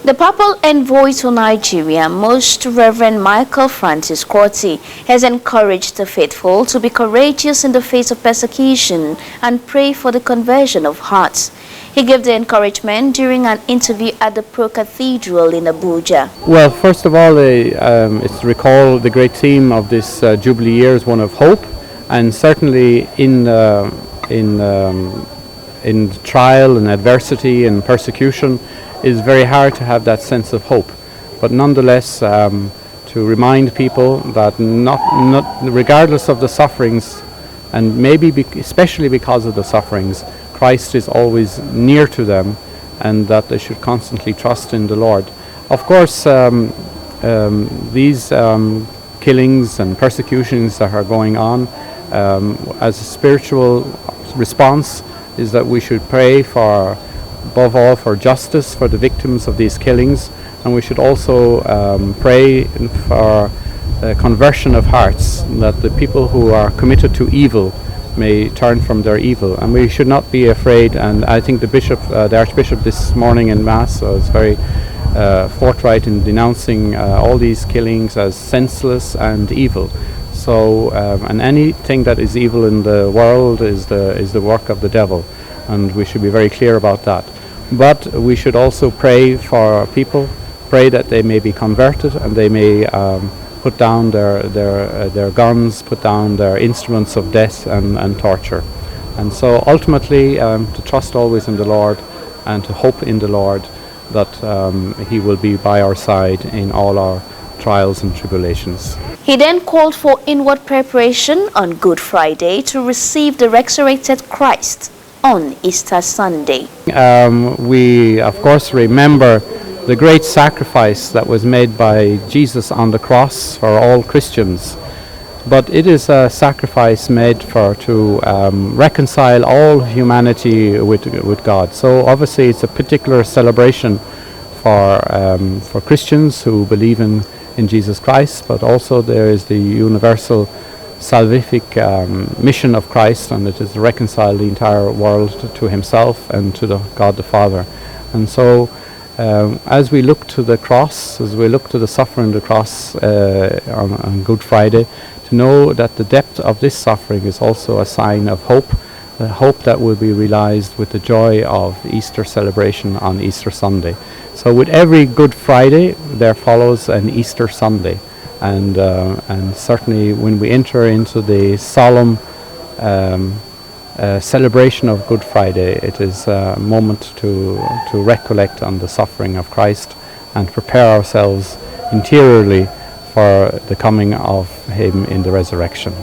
The Papal Envoy to Nigeria, Most Reverend Michael Francis Corti, has encouraged the faithful to be courageous in the face of persecution and pray for the conversion of hearts. He gave the encouragement during an interview at the Pro Cathedral in Abuja. Well, first of all, it's to recall the great theme of this Jubilee year is one of hope, and certainly in trial and adversity and persecution, it's very hard to have that sense of hope. But nonetheless, to remind people that not regardless of the sufferings, and maybe especially because of the sufferings, Christ is always near to them, and that they should constantly trust in the Lord. Of course, these killings and persecutions that are going on, as a spiritual response, is that we should pray for, above all, for justice for the victims of these killings, and we should also pray for conversion of hearts, that the people who are committed to evil may turn from their evil, and we should not be afraid. And I think the Archbishop this morning in Mass was very forthright in denouncing all these killings as senseless and evil. So, and anything that is evil in the world is the work of the devil, and we should be very clear about that. But we should also pray for people, pray that they may be converted and they may put down their guns, put down their instruments of death and torture. And so ultimately to trust always in the Lord and to hope in the Lord that He will be by our side in all our trials and tribulations. He then called for inward preparation on Good Friday to receive the resurrected Christ on Easter Sunday. We of course remember the great sacrifice that was made by Jesus on the cross for all Christians, but it is a sacrifice made to reconcile all humanity with God. So obviously it's a particular celebration for Christians who believe in Jesus Christ, but also there is the universal salvific mission of Christ, and it is to reconcile the entire world to Himself and to God the Father. And so as we look to the cross, as we look to the suffering of the cross on Good Friday, to know that the depth of this suffering is also a sign of hope, the hope that will be realized with the joy of Easter celebration on Easter Sunday. So with every Good Friday there follows an Easter Sunday, and certainly when we enter into the solemn celebration of Good Friday, it is a moment to recollect on the suffering of Christ and prepare ourselves interiorly for the coming of Him in the resurrection.